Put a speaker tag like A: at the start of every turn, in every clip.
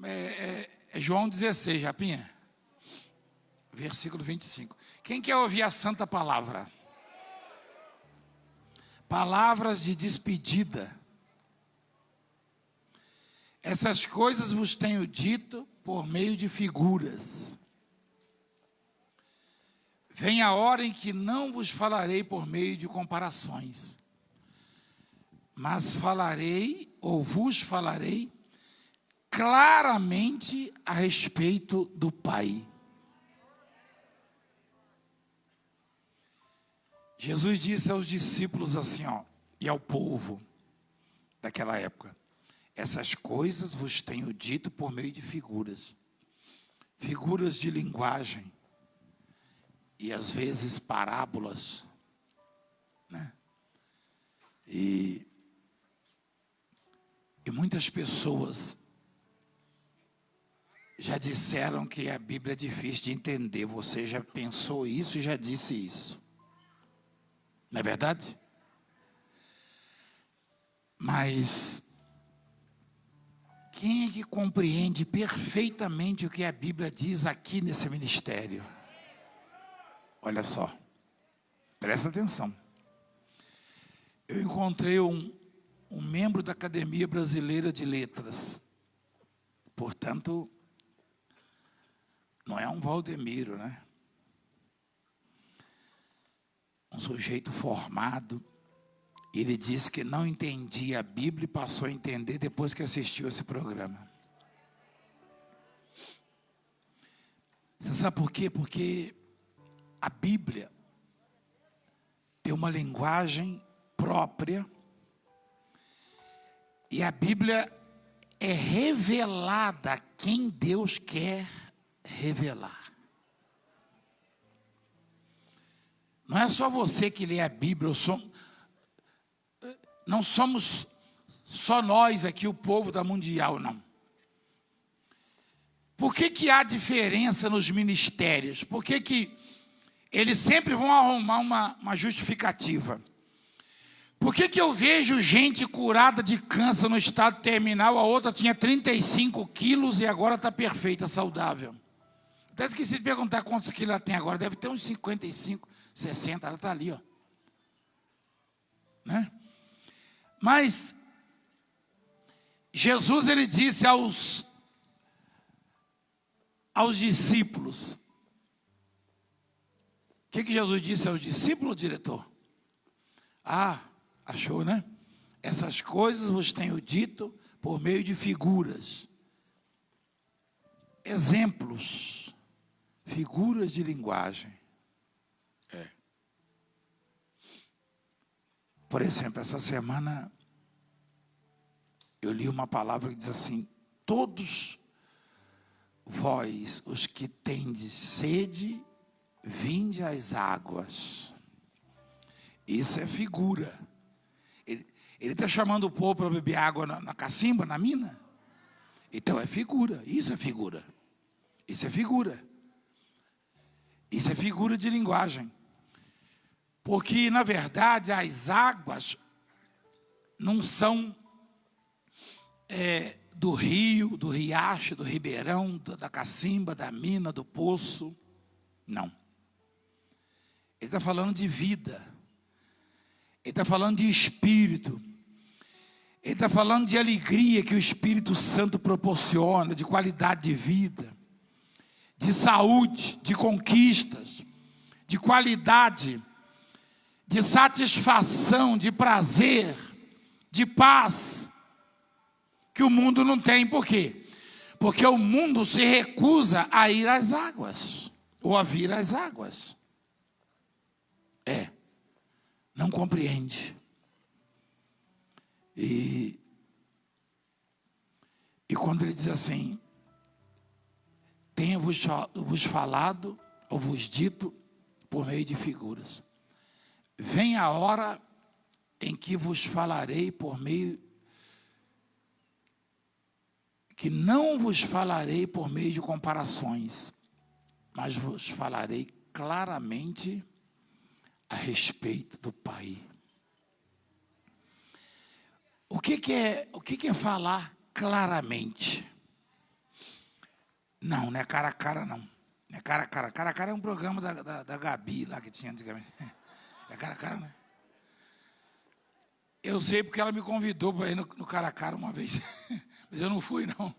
A: É João 16, Japinha. Versículo 25. Quem quer ouvir a santa palavra? Palavras de despedida. Essas coisas vos tenho dito por meio de figuras. Vem a hora em que não vos falarei por meio de comparações, mas falarei, ou vos falarei, claramente a respeito do Pai. Jesus disse aos discípulos assim, e ao povo daquela época: essas coisas vos tenho dito por meio de figuras. Figuras de linguagem. E às vezes parábolas. Né? E muitas pessoas já disseram que a Bíblia é difícil de entender. Você já pensou isso e já disse isso. Não é verdade? Mas quem é que compreende perfeitamente o que a Bíblia diz aqui nesse ministério? Olha só, presta atenção. Eu encontrei um membro da Academia Brasileira de Letras. Portanto, não é um Valdemiro, né? Um sujeito formado. Ele disse que não entendia a Bíblia e passou a entender depois que assistiu esse programa. Você sabe por quê? Porque a Bíblia tem uma linguagem própria e a Bíblia é revelada a quem Deus quer revelar. Não é só você que lê a Bíblia, não somos só nós aqui, o povo da Mundial, não. Por que há diferença nos ministérios? Por que eles sempre vão arrumar uma justificativa? Por que eu vejo gente curada de câncer no estado terminal, a outra tinha 35 quilos e agora está perfeita, saudável? Até esqueci de perguntar quantos quilos ela tem agora, deve ter uns 55, 60, ela está ali, ó. Né? Mas Jesus, ele disse aos discípulos. O que Jesus disse aos discípulos, diretor? Achou, né? Essas coisas vos tenho dito por meio de figuras. Exemplos. Figuras de linguagem. Por exemplo, essa semana eu li uma palavra que diz assim: todos vós, os que tendes sede, vinde às águas. Isso é figura. Ele está chamando o povo para beber água na cacimba, na mina. Então é figura, isso é figura. Isso é figura. Isso é figura de linguagem. Porque, na verdade, as águas não são do rio, do riacho, do ribeirão, da cacimba, da mina, do poço. Não. Ele está falando de vida. Ele está falando de espírito. Ele está falando de alegria que o Espírito Santo proporciona, de qualidade de vida, de saúde, de conquistas, de qualidade, de satisfação, de prazer, de paz, que o mundo não tem. Por quê? Porque o mundo se recusa a ir às águas, ou a vir às águas. Não compreende. E quando ele diz assim: tenho-vos falado, ou vos dito, por meio de figuras. Vem a hora em que vos falarei por meio, que não vos falarei por meio de comparações, mas vos falarei claramente a respeito do Pai. O que é falar claramente? Não, não é cara a cara, não. Não é cara a cara. Cara a cara é um programa da Gabi lá que tinha antigamente. É cara a cara, né? Eu sei porque ela me convidou para ir no cara a cara uma vez. Mas eu não fui, não.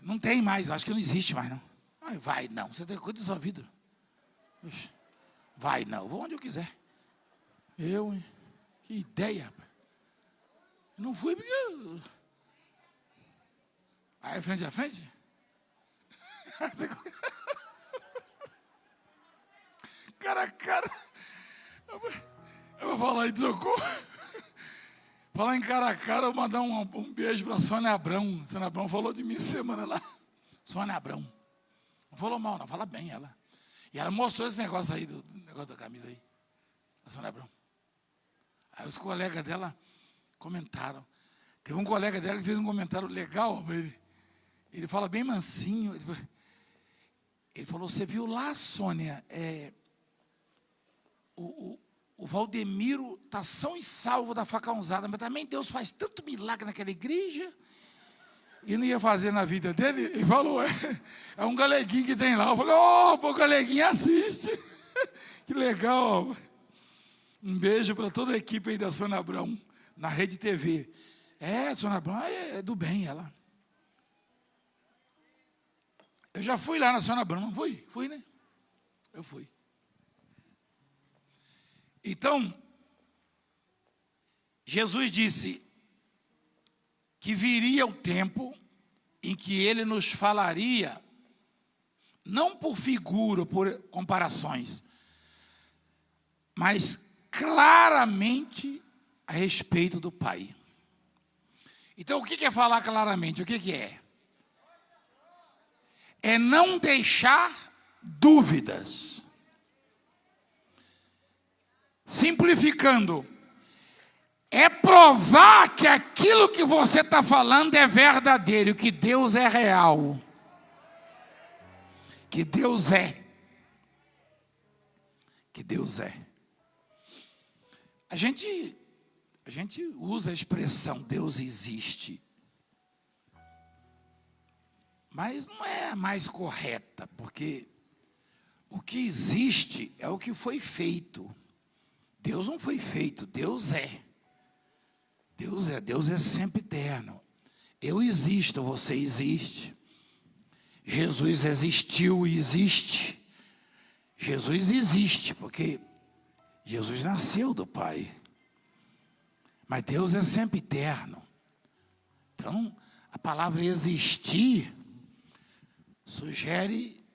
A: Não tem mais, acho que não existe mais, não. Ai, vai, não. Você tem que cuidar da sua vida. Ixi, vai, não. Vou onde eu quiser. Eu, hein? Que ideia, rapaz. Eu não fui porque... Aí, frente a frente? Cara a cara. Eu vou falar em trocou. Falar em cara a cara, eu vou mandar um beijo para a Sônia Abrão. Sônia Abrão falou de mim essa semana lá. Sônia Abrão. Não falou mal, não. Fala bem ela. E ela mostrou esse negócio aí, do negócio da camisa aí. A Sônia Abrão. Aí os colegas dela comentaram. Teve um colega dela que fez um comentário legal. Ele fala bem mansinho. Ele falou, você viu lá, Sônia, o Valdemiro está são e salvo da facão usada, mas também Deus faz tanto milagre naquela igreja, e não ia fazer na vida dele. Ele falou, é um galeguinho que tem lá. Eu falei, pô, o galeguinho assiste. Que legal. Um beijo para toda a equipe aí da Sônia Abrão, na Rede TV. A Sônia Abrão é do bem, ela. Eu já fui lá na Sônia Abrão, não fui? Fui, né? Eu fui. Então, Jesus disse que viria o tempo em que Ele nos falaria, não por figura, por comparações, mas claramente a respeito do Pai. Então, o que é falar claramente? O que é? É não deixar dúvidas. Simplificando, é provar que aquilo que você está falando é verdadeiro, que Deus é real, que Deus é. Que Deus é. A gente usa a expressão Deus existe, mas não é a mais correta, porque o que existe é o que foi feito. Deus não foi feito, Deus é. Deus é sempre eterno. Eu existo, você existe. Jesus existiu e existe. Jesus existe, porque Jesus nasceu do Pai. Mas Deus é sempre eterno. Então, a palavra existir sugere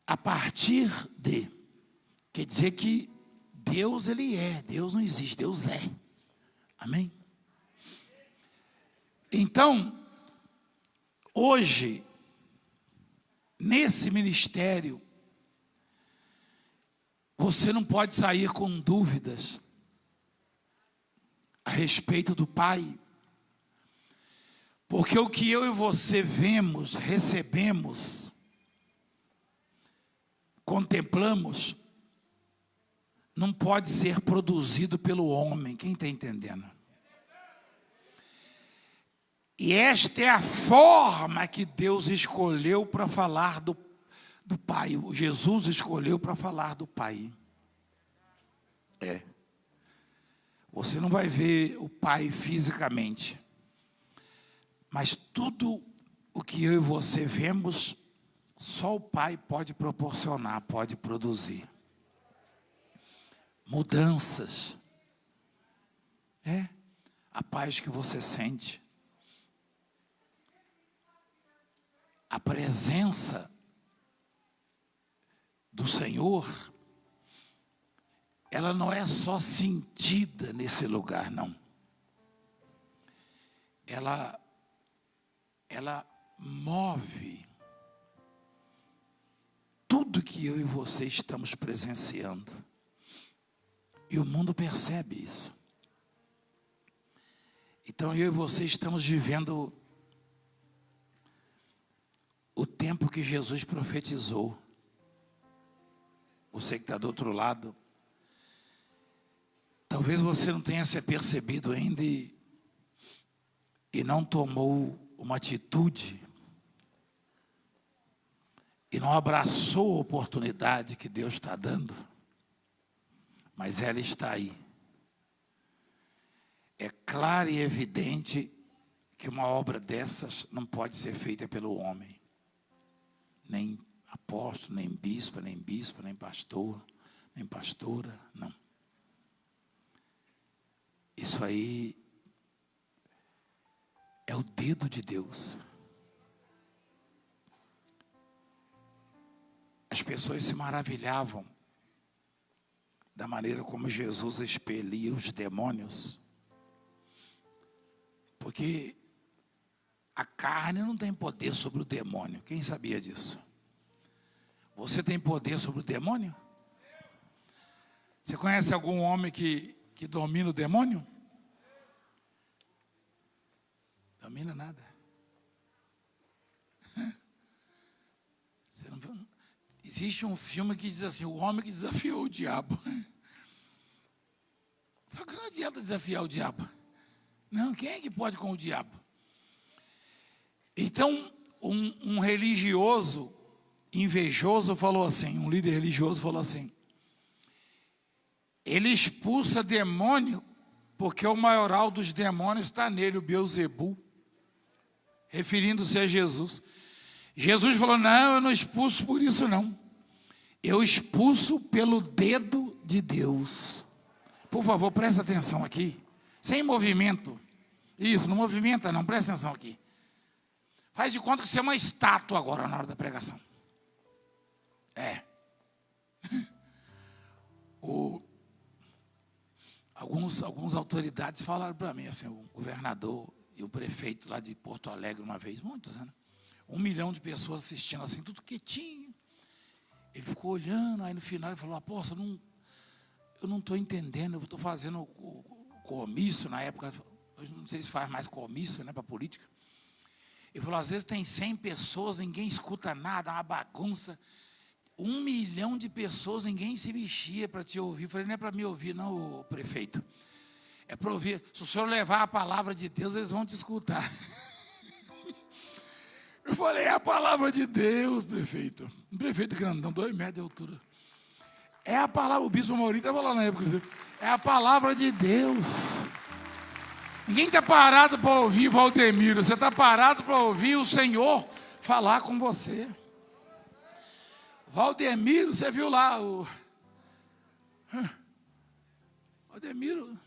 A: a partir de. Quer dizer que Deus, Ele é. Deus não existe, Deus é. Amém? Então, hoje, nesse ministério, você não pode sair com dúvidas a respeito do Pai. Porque o que eu e você vemos, recebemos, contemplamos, não pode ser produzido pelo homem. Quem está entendendo? E esta é a forma que Deus escolheu para falar do Pai. Jesus escolheu para falar do Pai. Você não vai ver o Pai fisicamente. Mas tudo o que eu e você vemos, só o Pai pode proporcionar, pode produzir. Mudanças. A paz que você sente. A presença do Senhor, ela não é só sentida nesse lugar, não. Ela move tudo que eu e você estamos presenciando. E o mundo percebe isso. Então eu e você estamos vivendo o tempo que Jesus profetizou. Você que está do outro lado, talvez você não tenha se percebido ainda, e não tomou uma atitude, e não abraçou a oportunidade que Deus está dando, mas ela está aí. É claro e evidente que uma obra dessas não pode ser feita pelo homem. Nem apóstolo, nem bispo, nem pastor, nem pastora, não. Isso aí é o dedo de Deus. As pessoas se maravilhavam da maneira como Jesus expelia os demônios, porque a carne não tem poder sobre o demônio. Quem sabia disso? Você tem poder sobre o demônio? Você conhece algum homem que domina o demônio? Domina nada. Você não viu? Existe um filme que diz assim, o homem que desafiou o diabo. Só que não adianta desafiar o diabo. Não, quem é que pode com o diabo? Então, um religioso invejoso falou assim, um líder religioso falou assim, ele expulsa demônio porque o maioral dos demônios está nele, o Beelzebul, referindo-se a Jesus. Jesus falou, não, eu não expulso por isso não. Eu expulso pelo dedo de Deus. Por favor, presta atenção aqui. Sem movimento. Isso, não movimenta não, presta atenção aqui. Faz de conta que você é uma estátua agora na hora da pregação. Algumas autoridades falaram para mim, assim, o governador e o prefeito lá de Porto Alegre uma vez, muitos anos, 1 milhão de pessoas assistindo assim, tudo quietinho. Ele ficou olhando, aí no final ele falou, apóstolo, eu não estou entendendo, eu estou fazendo o comício na época, hoje não sei se faz mais comício, né, para política. Ele falou, às vezes tem 100 pessoas, ninguém escuta nada, uma bagunça. 1 milhão de pessoas, ninguém se mexia para te ouvir. Eu falei, não é para me ouvir não, prefeito. É para ouvir. Se o senhor levar a palavra de Deus, eles vão te escutar. Eu falei, é a palavra de Deus, prefeito. Um prefeito grandão, 2 metros de altura. É a palavra, o bispo Maurício estava lá na época. É a palavra de Deus. Ninguém está parado para ouvir Valdemiro. Você está parado para ouvir o Senhor falar com você. Valdemiro, você viu lá o Valdemiro.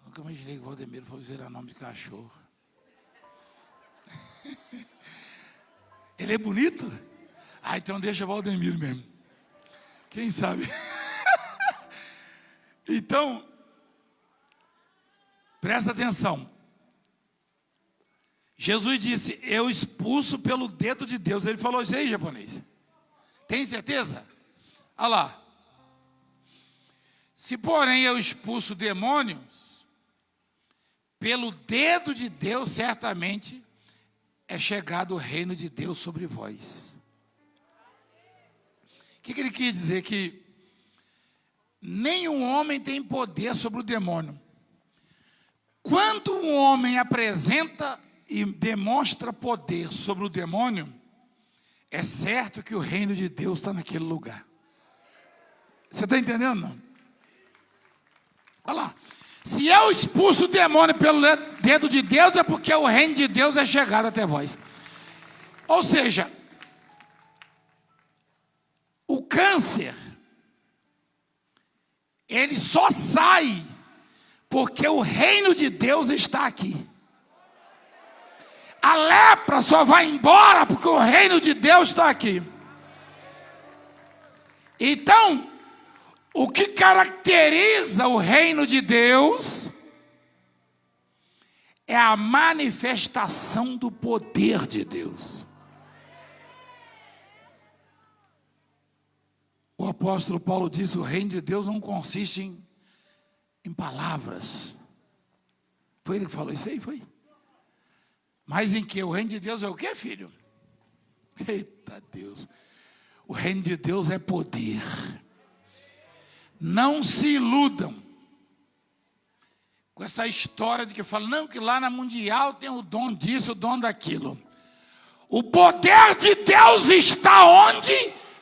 A: Nunca imaginei que o Valdemiro fosse virar nome de cachorro. Ele é bonito? Ah, então deixa Valdemiro mesmo. Quem sabe? Então, presta atenção. Jesus disse, eu expulso pelo dedo de Deus. Ele falou isso aí, japonês. Tem certeza? Olha lá. Se porém eu expulso demônios, pelo dedo de Deus, certamente é chegado o reino de Deus sobre vós. O que ele quis dizer? Que nenhum homem tem poder sobre o demônio. Quando um homem apresenta e demonstra poder sobre o demônio, é certo que o reino de Deus está naquele lugar. Você está entendendo? Não? Olha lá. Se eu expulso o demônio pelo dedo de Deus, é porque o reino de Deus é chegado até vós. Ou seja, o câncer, ele só sai porque o reino de Deus está aqui. A lepra só vai embora porque o reino de Deus está aqui. Então, o que caracteriza o reino de Deus é a manifestação do poder de Deus. O apóstolo Paulo diz, o reino de Deus não consiste em palavras. Foi ele que falou isso aí? Foi? Mas em que? O reino de Deus é o quê, filho? Eita Deus. O reino de Deus é poder. Não se iludam com essa história de que fala, não, que lá na Mundial tem o dom disso, o dom daquilo. O poder de Deus está onde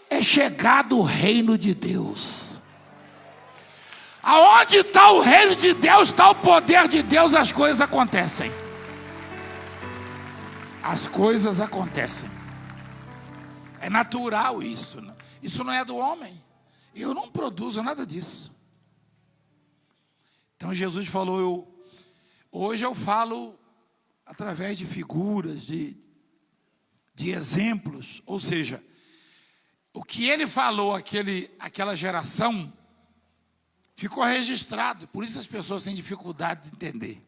A: é chegado o reino de Deus. Aonde está o reino de Deus, está o poder de Deus, as coisas acontecem. As coisas acontecem. É natural isso. Isso não é do homem. Eu não produzo nada disso. Então Jesus falou, hoje eu falo através de figuras, de exemplos. Ou seja, o que ele falou aquela geração ficou registrado. Por isso as pessoas têm dificuldade de entender.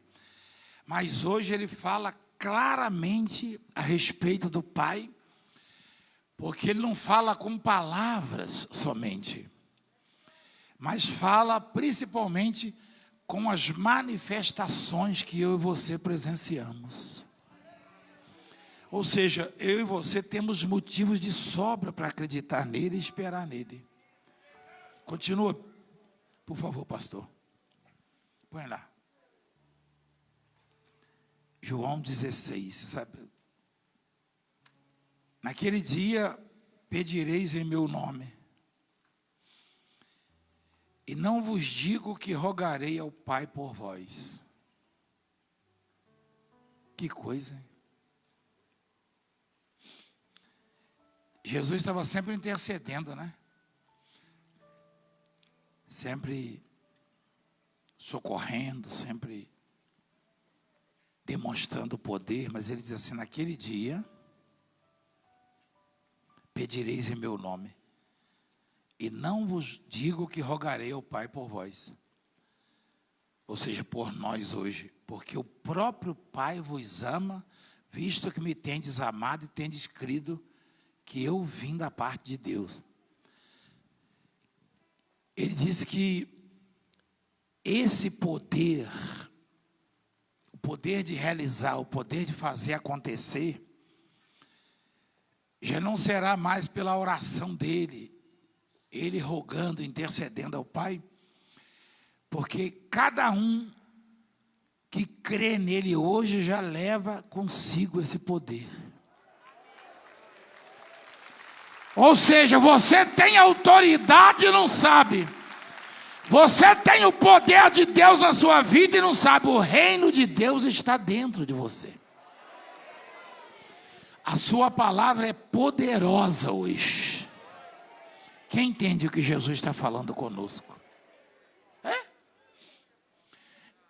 A: Mas hoje ele fala claramente a respeito do Pai, porque ele não fala com palavras somente, mas fala principalmente com as manifestações que eu e você presenciamos. Ou seja, eu e você temos motivos de sobra para acreditar nele e esperar nele. Continua, por favor, pastor. Põe lá. João 16, sabe? Naquele dia pedireis em meu nome, e não vos digo que rogarei ao Pai por vós. Que coisa, hein? Jesus estava sempre intercedendo, né? Sempre socorrendo, sempre demonstrando o poder, mas ele diz assim, naquele dia pedireis em meu nome, e não vos digo que rogarei ao Pai por vós, ou seja, por nós hoje, porque o próprio Pai vos ama, visto que me tendes amado e tendes crido que eu vim da parte de Deus. Ele disse que esse poder, o poder de realizar, o poder de fazer acontecer, já não será mais pela oração dele, ele rogando, intercedendo ao Pai, porque cada um que crê nele hoje já leva consigo esse poder. Ou seja, você tem autoridade e não sabe. Você tem o poder de Deus na sua vida e não sabe. O reino de Deus está dentro de você. A sua palavra é poderosa hoje. Quem entende o que Jesus está falando conosco?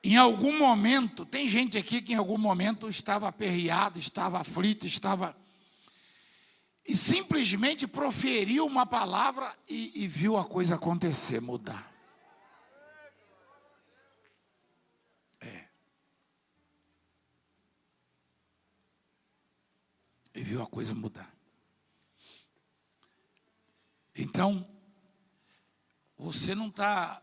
A: Em algum momento, tem gente aqui que em algum momento estava aperreado, estava aflito, e simplesmente proferiu uma palavra e viu a coisa acontecer, mudar. E viu a coisa mudar. Então, você não está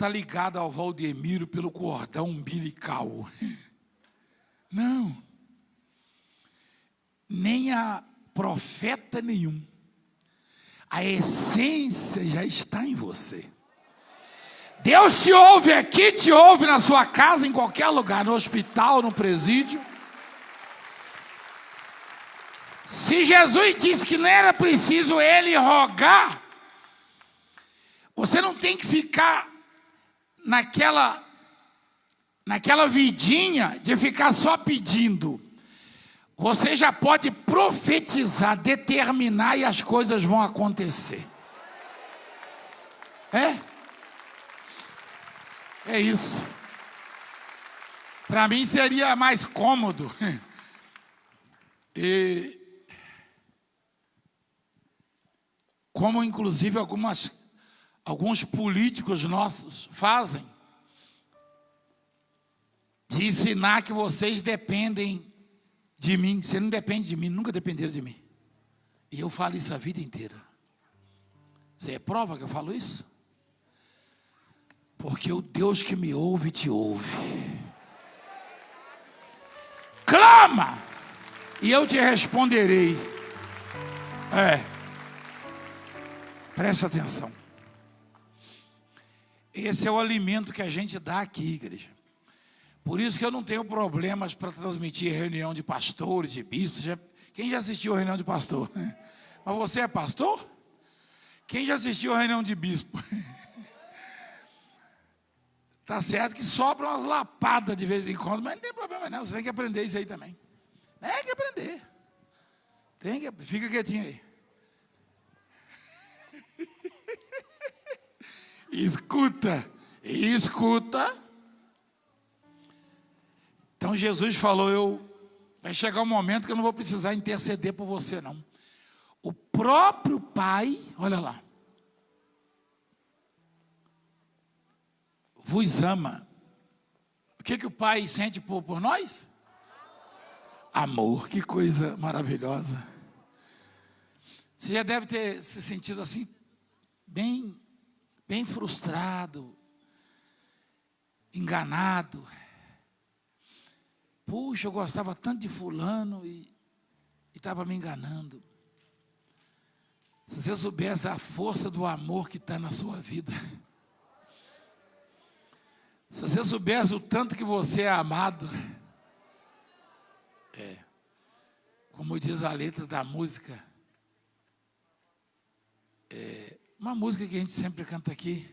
A: ligado ao Valdemiro pelo cordão umbilical. Não. Nem a profeta nenhum. A essência já está em você. Deus te ouve aqui, te ouve na sua casa, em qualquer lugar, no hospital, no presídio. Se Jesus disse que não era preciso ele rogar, você não tem que ficar naquela vidinha de ficar só pedindo. Você já pode profetizar, determinar e as coisas vão acontecer. É isso. Para mim seria mais cômodo. E como inclusive alguns políticos nossos fazem, de ensinar que vocês dependem de mim. Você não depende de mim, nunca dependeram de mim. E eu falo isso a vida inteira. Você é prova que eu falo isso? Porque o Deus que me ouve, te ouve. Clama, e eu te responderei. Presta atenção. Esse é o alimento que a gente dá aqui, igreja. Por isso que eu não tenho problemas para transmitir reunião de pastores, de bispos. Quem já assistiu a reunião de pastor? Mas você é pastor? Quem já assistiu a reunião de bispo? Tá certo que sobram umas lapadas de vez em quando, mas não tem problema não, você tem que aprender isso aí também. Tem que aprender. Fica quietinho aí. Escuta. Então Jesus falou, vai chegar um momento que eu não vou precisar interceder por você não. O próprio Pai, olha lá, vos ama. O que o Pai sente por nós? Amor, que coisa maravilhosa. Você já deve ter se sentido assim, bem frustrado, enganado. Puxa, eu gostava tanto de fulano e estava me enganando. Se você soubesse a força do amor que está na sua vida, se você soubesse o tanto que você é amado, como diz a letra da música, uma música que a gente sempre canta aqui,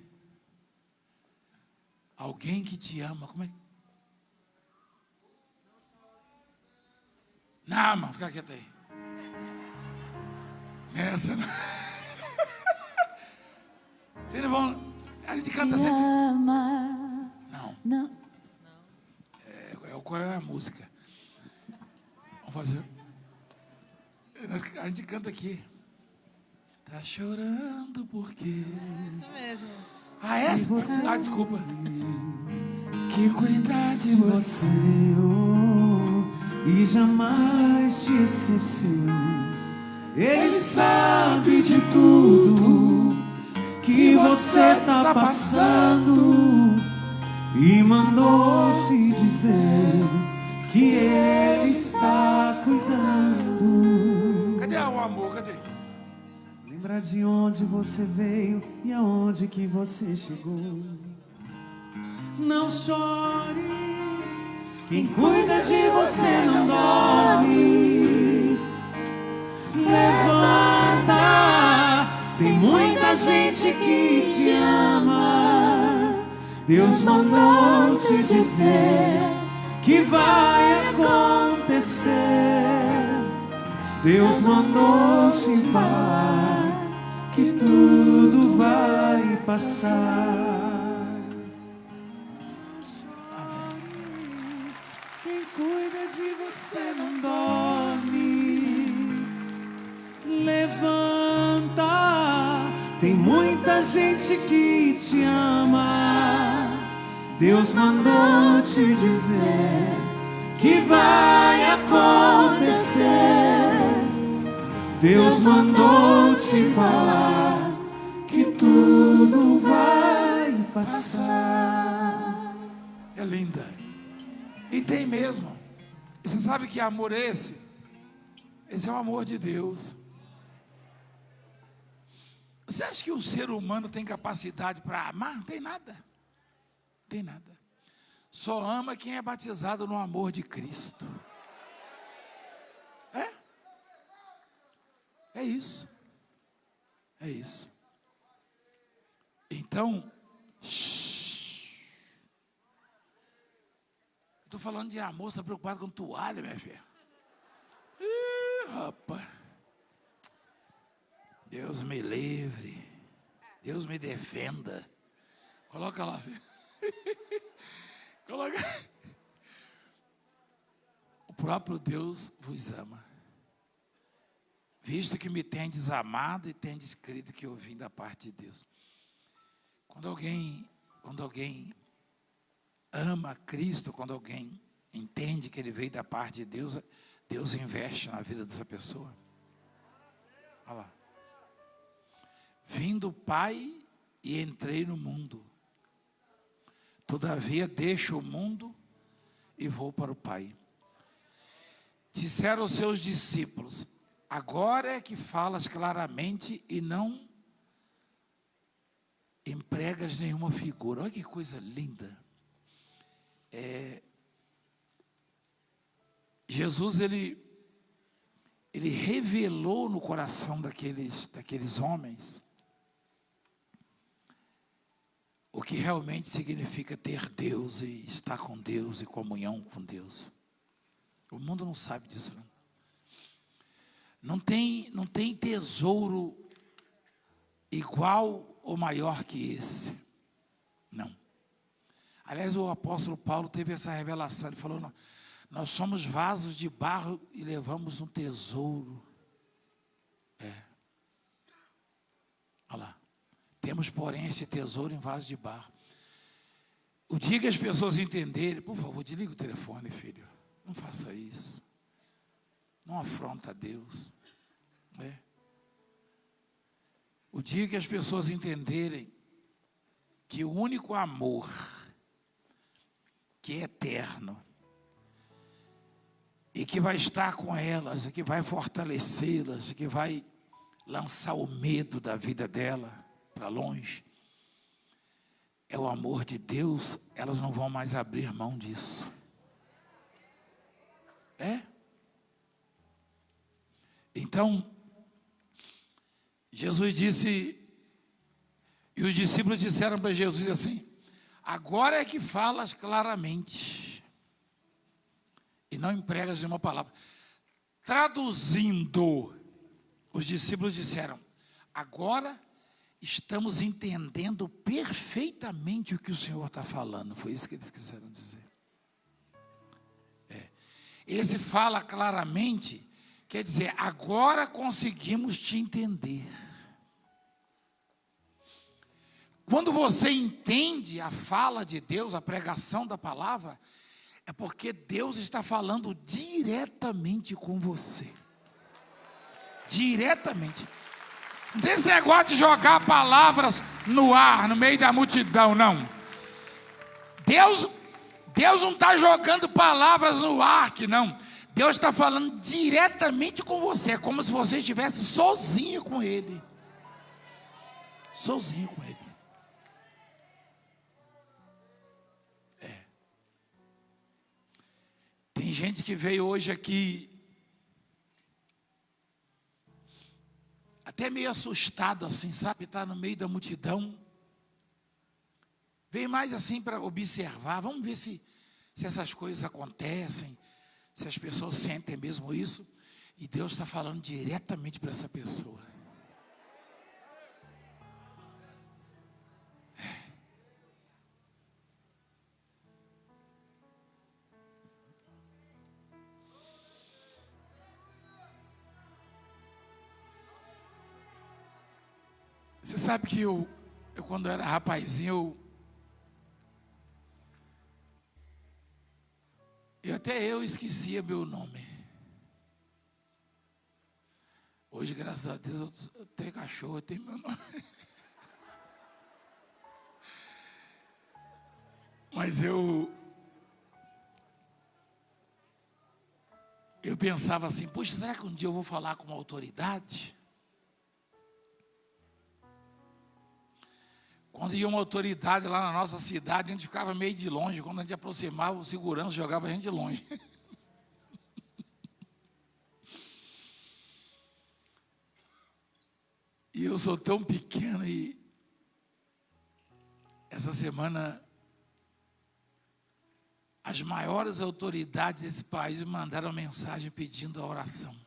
A: alguém que te ama, como é? Não, mano, fica quieto aí. Essa não. Vocês não vão. A gente canta sempre.
B: Ama. Não.
A: Qual é a música? Vamos fazer. A gente canta aqui. Tá chorando porque.
C: Isso mesmo.
A: Desculpa. Que cuidar de você
D: e jamais te esqueceu. Ele sabe de tudo que você tá passando e mandou te dizer que Ele está cuidando.
A: Cadê o amor? Cadê?
D: Lembra de onde você veio e aonde que você chegou. Não chore, quem cuida de você não dorme. Levanta, tem muita gente que te ama. Deus mandou te dizer que vai acontecer. Deus mandou te falar que tudo vai passar. Quem cuida de você não dorme. Levanta, tem muita gente que te ama. Deus mandou te dizer que vai acontecer. Deus mandou te falar que tudo vai passar.
A: É linda. E tem mesmo. E você sabe que amor é esse? Esse é o amor de Deus. Você acha que o ser humano tem capacidade para amar? Não tem nada. Não tem nada. Só ama quem é batizado no amor de Cristo. É isso. É isso. Então, estou falando de amor, você está preocupado com toalha, minha filha? Ih, rapaz. Deus me livre. Deus me defenda. Coloca lá, filho. Coloca. O próprio Deus vos ama. Visto que me tendes amado e tendes crido que eu vim da parte de Deus. Quando alguém ama Cristo, quando alguém entende que ele veio da parte de Deus, Deus investe na vida dessa pessoa. Olha lá. Vim do Pai e entrei no mundo. Todavia deixo o mundo e vou para o Pai. Disseram os seus discípulos: agora é que falas claramente e não empregas nenhuma figura. Olha que coisa linda. Jesus, ele revelou no coração daqueles homens o que realmente significa ter Deus e estar com Deus e comunhão com Deus. O mundo não sabe disso, não. Não tem tesouro igual ou maior que esse. Não. Aliás, o apóstolo Paulo teve essa revelação. Ele falou, nós somos vasos de barro e levamos um tesouro. Olha lá. Temos, porém, esse tesouro em vaso de barro. O dia que as pessoas entenderem, por favor, desliga o telefone, filho. Não faça isso. Não afronta a Deus. O dia que as pessoas entenderem que o único amor que é eterno e que vai estar com elas, e que vai fortalecê-las, e que vai lançar o medo da vida dela para longe, é o amor de Deus, elas não vão mais abrir mão disso. Então, Jesus disse, e os discípulos disseram para Jesus assim, agora é que falas claramente, e não empregas nenhuma palavra. Traduzindo, os discípulos disseram, agora estamos entendendo perfeitamente o que o Senhor está falando. Foi isso que eles quiseram dizer. Esse fala claramente, quer dizer, agora conseguimos te entender. Quando você entende a fala de Deus, a pregação da palavra, é porque Deus está falando diretamente com você. Diretamente. Não tem esse negócio de jogar palavras no ar, no meio da multidão, não. Deus não está jogando palavras no ar, que não. Deus está falando diretamente com você. É como se você estivesse sozinho com Ele. Sozinho com Ele. Tem gente que veio hoje aqui até meio assustado assim, sabe? Está no meio da multidão. Veio mais assim para observar. Vamos ver se essas coisas acontecem, se as pessoas sentem mesmo isso. E Deus está falando diretamente para essa pessoa. Você sabe que eu quando era rapazinho, até eu esquecia meu nome. Hoje, graças a Deus, eu tenho cachorro, eu tenho meu nome. Mas eu pensava assim, poxa, será que um dia eu vou falar com uma autoridade? Quando ia uma autoridade lá na nossa cidade, a gente ficava meio de longe. Quando a gente aproximava, o segurança jogava a gente de longe. E eu sou tão pequeno e essa semana as maiores autoridades desse país me mandaram mensagem pedindo a oração.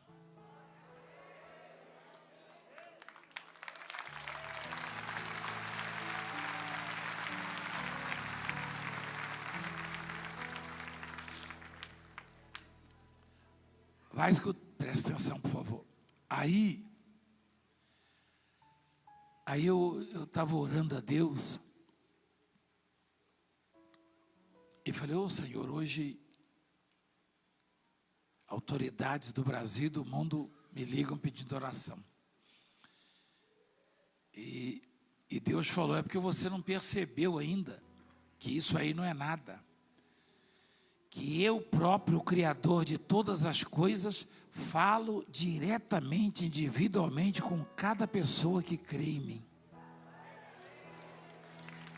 A: Vai escutar, presta atenção, por favor. Aí eu estava orando a Deus e falei, ô Senhor, hoje autoridades do Brasil e do mundo me ligam pedindo oração. E Deus falou, é porque você não percebeu ainda que isso aí não é nada. Que eu próprio, o Criador de todas as coisas, falo diretamente, individualmente com cada pessoa que crê em mim.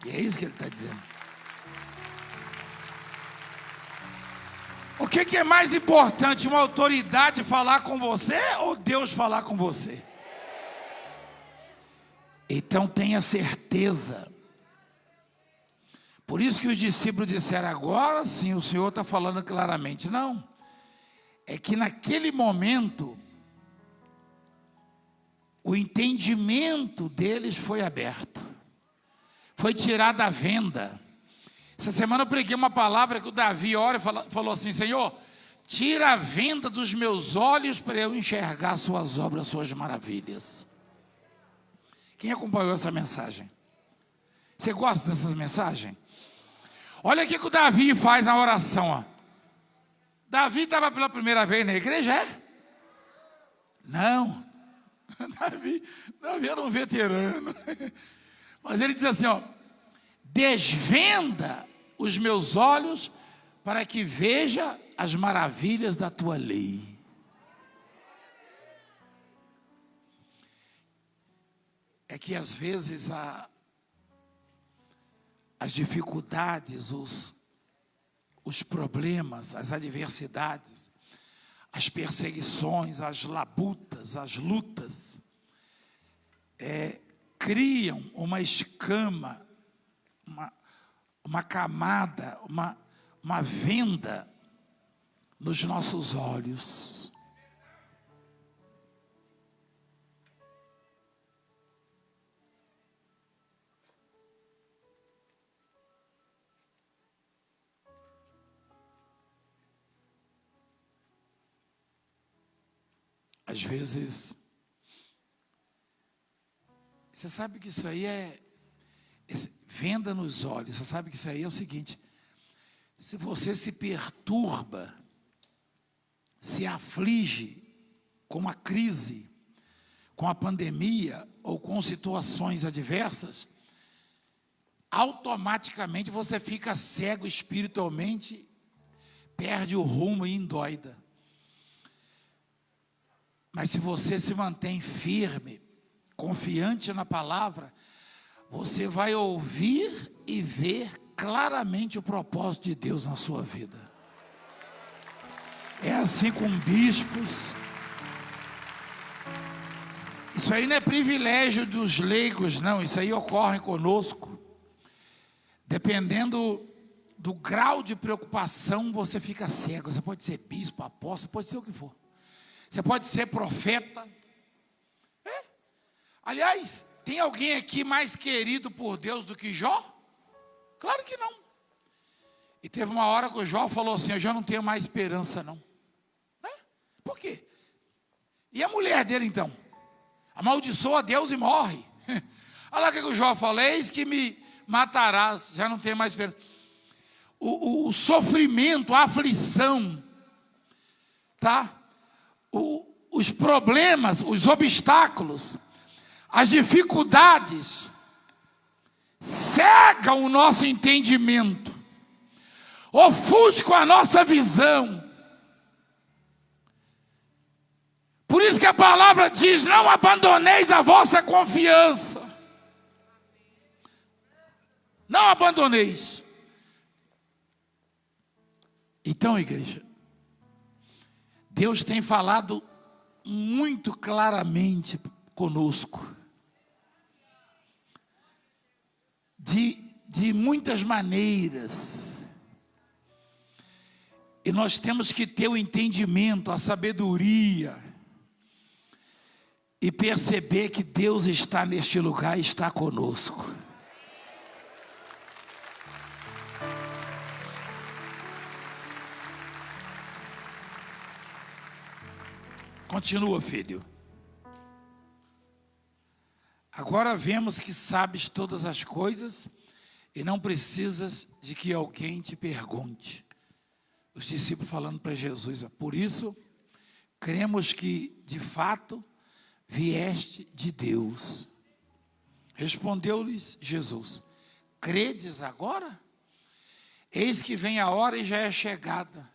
A: E é isso que ele está dizendo. O que é mais importante, uma autoridade falar com você ou Deus falar com você? Então tenha certeza. Por isso que os discípulos disseram, agora sim, o Senhor está falando claramente. Não, é que naquele momento, o entendimento deles foi aberto. Foi tirada a venda. Essa semana eu preguei uma palavra que o Davi ora e falou assim, Senhor, tira a venda dos meus olhos para eu enxergar suas obras, suas maravilhas. Quem acompanhou essa mensagem? Você gosta dessas mensagens? Olha o que o Davi faz na oração. Ó. Davi estava pela primeira vez na igreja, é? Não. Davi era um veterano. Mas ele diz assim, ó, desvenda os meus olhos para que veja as maravilhas da tua lei. É que às vezes as dificuldades, os problemas, as adversidades, as perseguições, as labutas, as lutas, criam uma escama, uma camada, uma venda nos nossos olhos. Às vezes, você sabe que isso aí venda nos olhos, você sabe que isso aí é o seguinte, se você se perturba, se aflige com a crise, com a pandemia ou com situações adversas, automaticamente você fica cego espiritualmente, perde o rumo e endoida. Mas se você se mantém firme, confiante na palavra, você vai ouvir e ver claramente o propósito de Deus na sua vida. É assim com bispos. Isso aí não é privilégio dos leigos, não. Isso aí ocorre conosco. Dependendo do grau de preocupação, você fica cego. Você pode ser bispo, apóstolo, pode ser o que for. Você pode ser profeta. Aliás, tem alguém aqui mais querido por Deus do que Jó? Claro que não. E teve uma hora que o Jó falou assim, eu já não tenho mais esperança não. Por quê? E a mulher dele então? Amaldiçoa Deus e morre. Olha lá o que o Jó falou, eis que me matarás, já não tenho mais esperança. O sofrimento, a aflição, tá? Os problemas, os obstáculos, as dificuldades, cegam o nosso entendimento, ofuscam a nossa visão. Por isso que a palavra diz, não abandoneis a vossa confiança. Não abandoneis. Então, igreja, Deus tem falado muito claramente conosco. De muitas maneiras. E nós temos que ter o entendimento, a sabedoria. E perceber que Deus está neste lugar e está conosco. Continua, filho. Agora vemos que sabes todas as coisas e não precisas de que alguém te pergunte. Os discípulos falando para Jesus, por isso, cremos que, de fato, vieste de Deus. Respondeu-lhes Jesus, credes agora? Eis que vem a hora e já é chegada,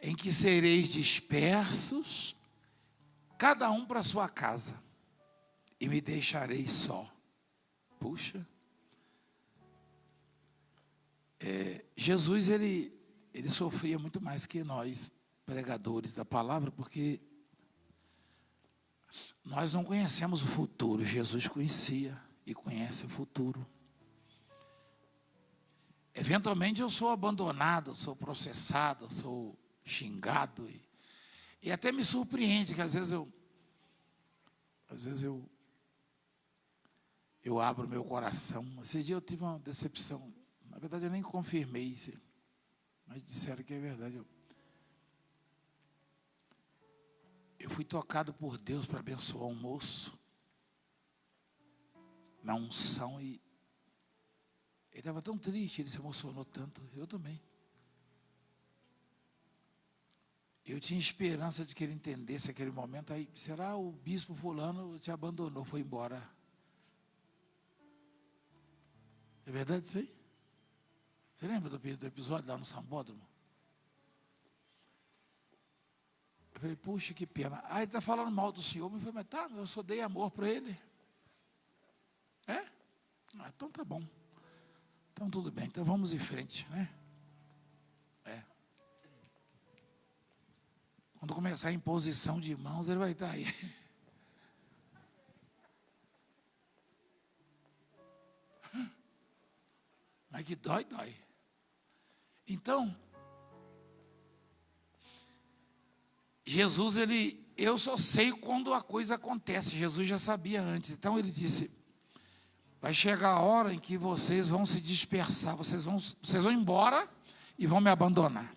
A: em que sereis dispersos, cada um para sua casa, e me deixareis só. Puxa, Jesus, ele sofria muito mais que nós, pregadores da palavra, porque nós não conhecemos o futuro. Jesus conhecia e conhece o futuro. Eventualmente eu sou abandonado, sou processado, sou xingado. E até me surpreende que às vezes eu abro meu coração. Esse dia eu tive uma decepção. Na verdade eu nem confirmei isso, mas disseram que é verdade. Eu fui tocado por Deus para abençoar um moço na unção, e ele estava tão triste, ele se emocionou tanto, eu também. Eu tinha esperança de que ele entendesse aquele momento. Aí, será o bispo fulano te abandonou, foi embora? É verdade isso aí? Você lembra do episódio lá no Sambódromo? Eu falei, puxa, que pena. Ah, ele está falando mal do senhor. Eu falei, mas tá, eu só dei amor para ele. É? Ah, então tá bom. Então tudo bem, então vamos em frente, né? Quando começar a imposição de mãos, ele vai estar aí. Mas que dói, dói. Então, Jesus, eu só sei quando a coisa acontece. Jesus já sabia antes. Então ele disse, vai chegar a hora em que vocês vão se dispersar, vocês vão embora e vão me abandonar.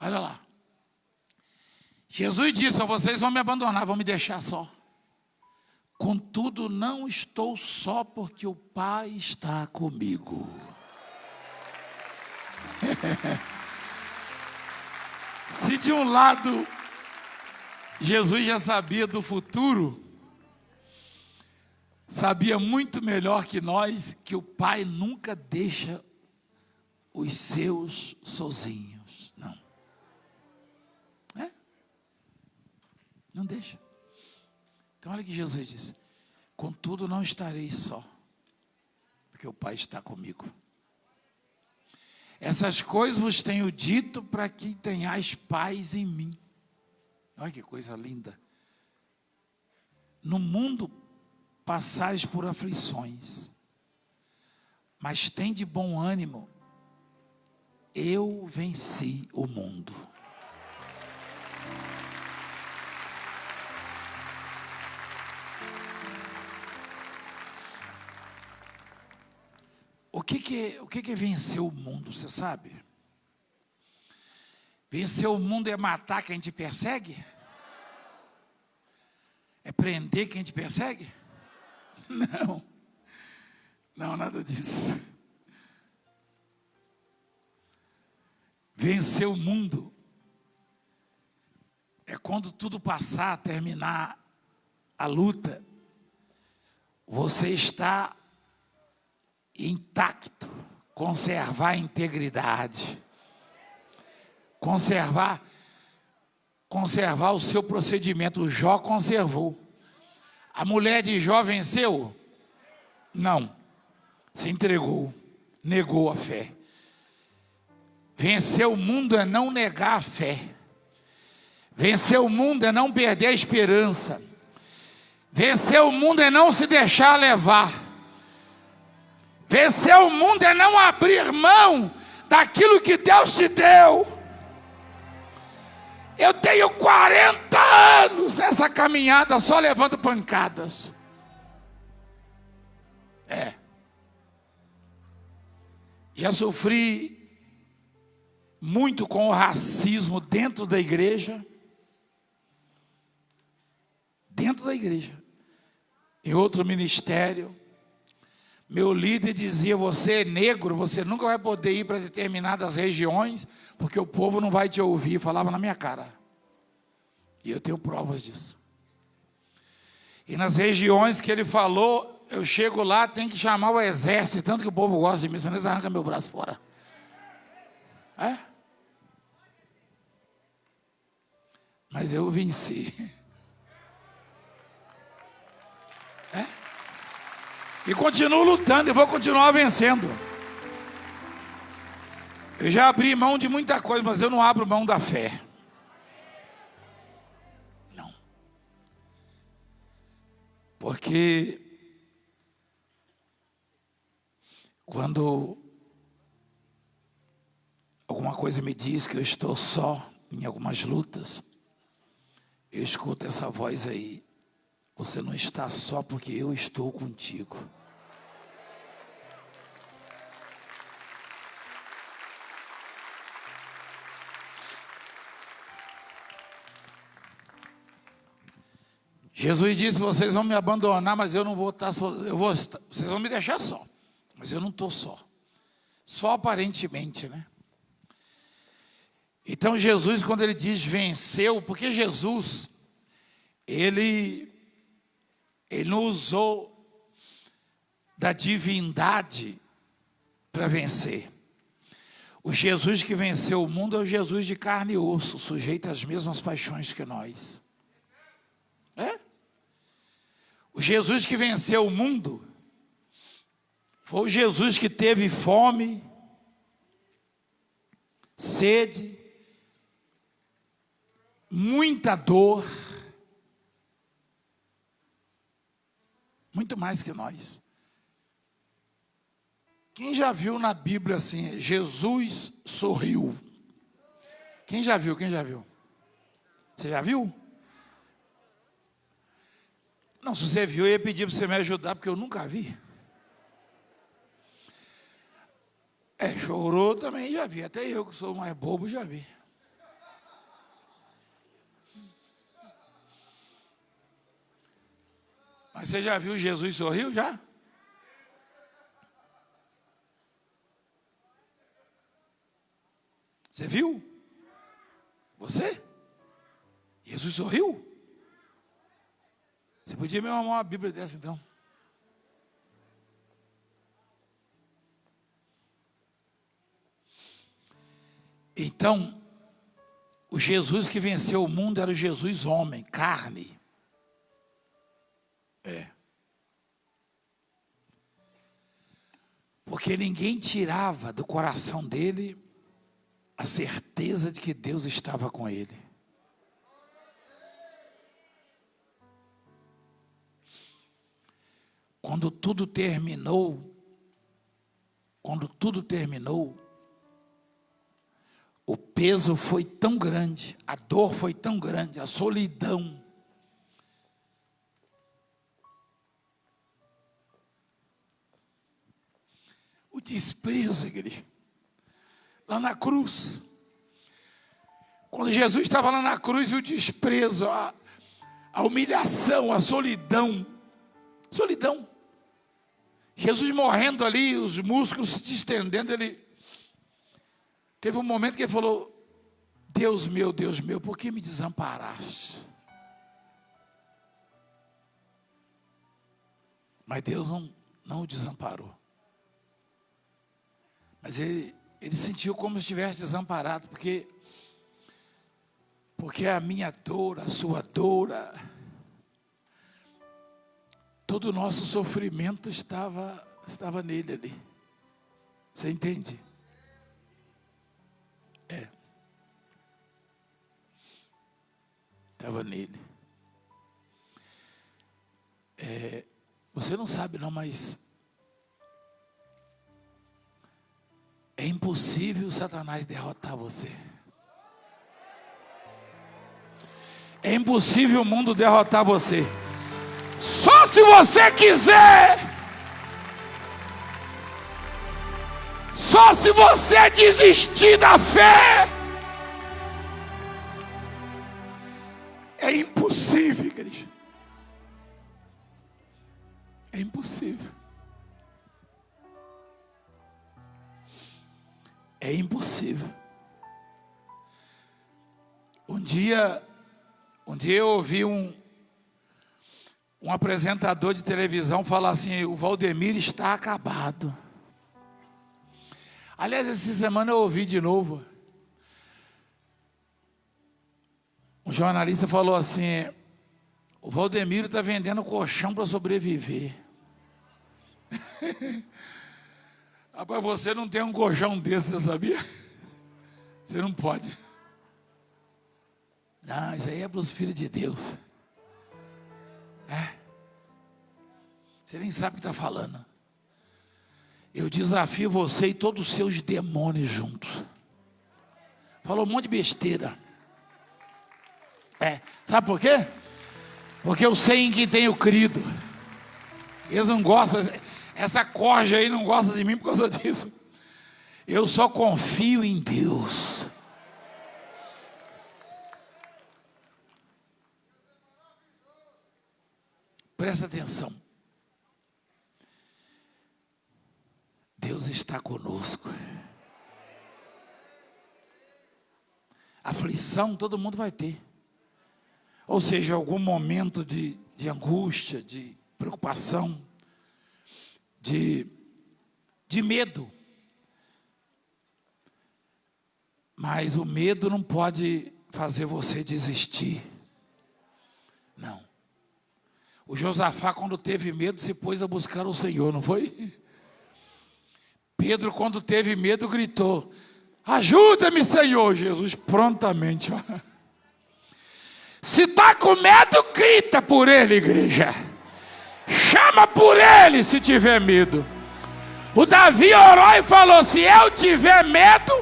A: Olha lá. Jesus disse, vocês vão me abandonar, vão me deixar só. Contudo, não estou só, porque o Pai está comigo. Se de um lado Jesus já sabia do futuro, sabia muito melhor que nós que o Pai nunca deixa os seus sozinhos. Não. Não deixa. Então olha que Jesus disse, contudo não estarei só, porque o Pai está comigo. Essas coisas vos tenho dito para que tenhais paz em mim. Olha que coisa linda. No mundo passais por aflições, mas tem de bom ânimo, eu venci o mundo. O que é vencer o mundo, você sabe? Vencer o mundo é matar quem te persegue? É prender quem te persegue? Não, nada disso. Vencer o mundo é quando tudo passar, terminar a luta, você está intacto, conservar a integridade, conservar o seu procedimento. O Jó conservou. A mulher de Jó venceu? Não, se entregou, negou a fé. Vencer o mundo é não negar a fé. Vencer o mundo é não perder a esperança. Vencer o mundo é não se deixar levar. Vencer o mundo é não abrir mão daquilo que Deus te deu. Eu tenho 40 anos nessa caminhada só levando pancadas. Já sofri muito com o racismo dentro da igreja. Dentro da igreja. Em outro ministério. Meu líder dizia, você é negro, você nunca vai poder ir para determinadas regiões, porque o povo não vai te ouvir. Falava na minha cara. E eu tenho provas disso. E nas regiões que ele falou, eu chego lá, tem que chamar o exército, tanto que o povo gosta de mim, senão eles arrancam meu braço fora. Mas eu venci. E continuo lutando e vou continuar vencendo. Eu já abri mão de muita coisa, mas eu não abro mão da fé. Não. Porque quando alguma coisa me diz que eu estou só em algumas lutas, eu escuto essa voz aí: você não está só, porque eu estou contigo. Jesus disse: vocês vão me abandonar, mas eu não vou estar só. Vocês vão me deixar só, mas eu não estou só. Só aparentemente, né? Então Jesus, quando ele diz venceu, porque Jesus, ele não usou da divindade para vencer. O Jesus que venceu o mundo é o Jesus de carne e osso, sujeito às mesmas paixões que nós. É? O Jesus que venceu o mundo foi o Jesus que teve fome, sede, muita dor, muito mais que nós. Quem já viu na Bíblia assim, Jesus sorriu? Quem já viu? Quem já viu? Você já viu? Não, se você viu, eu ia pedir para você me ajudar, porque eu nunca vi. Chorou também, já vi. Até eu, que sou mais bobo, já vi. Mas você já viu Jesus sorriu, já? Você viu? Você? Jesus sorriu? Você podia me arrumar uma Bíblia dessa então? Então, o Jesus que venceu o mundo era o Jesus homem, carne. Porque ninguém tirava do coração dele a certeza de que Deus estava com ele. Quando tudo terminou, o peso foi tão grande, a dor foi tão grande, a solidão. O desprezo, igreja. Lá na cruz. Quando Jesus estava lá na cruz, o desprezo, a humilhação, a solidão. Solidão. Jesus morrendo ali, os músculos se distendendo, ele teve um momento que ele falou: Deus meu, por que me desamparaste? Mas Deus não o desamparou. Mas ele sentiu como se estivesse desamparado, porque a minha dor, a sua dor, todo o nosso sofrimento estava nele ali. Você entende? Estava nele. Você não sabe não, mas é impossível Satanás derrotar você. É impossível o mundo derrotar você. Só se você quiser. Só se você desistir da fé. É impossível, igreja. É impossível. É impossível. Um dia eu ouvi um apresentador de televisão falar assim: o Valdemir está acabado. Aliás, essa semana eu ouvi de novo. Um jornalista falou assim: o Valdemiro está vendendo colchão para sobreviver. Rapaz, você não tem um colchão desse, você sabia? Você não pode. Não, isso aí é para os filhos de Deus. Você nem sabe o que está falando. Eu desafio você e todos os seus demônios juntos. Falou um monte de besteira. Sabe por quê? Porque eu sei em quem tenho crido. Eles não gostam, essa corja aí não gosta de mim por causa disso. Eu só confio em Deus. Presta atenção. Deus está conosco. Aflição todo mundo vai ter. Ou seja, algum momento de angústia, de preocupação, de medo. Mas o medo não pode fazer você desistir. Não. O Josafá, quando teve medo, se pôs a buscar o Senhor, não foi? Pedro, quando teve medo, gritou: ajuda-me, Senhor. Jesus prontamente, se está com medo, grita por ele, igreja. Chama por ele se tiver medo. O Davi orou e falou: se eu tiver medo,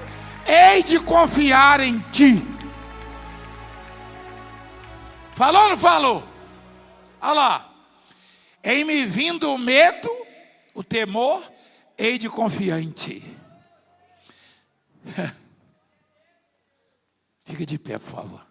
A: hei de confiar em ti. Falou ou não falou? Olha lá. Em me vindo o medo, o temor, hei de confiar em ti. Fica de pé, por favor.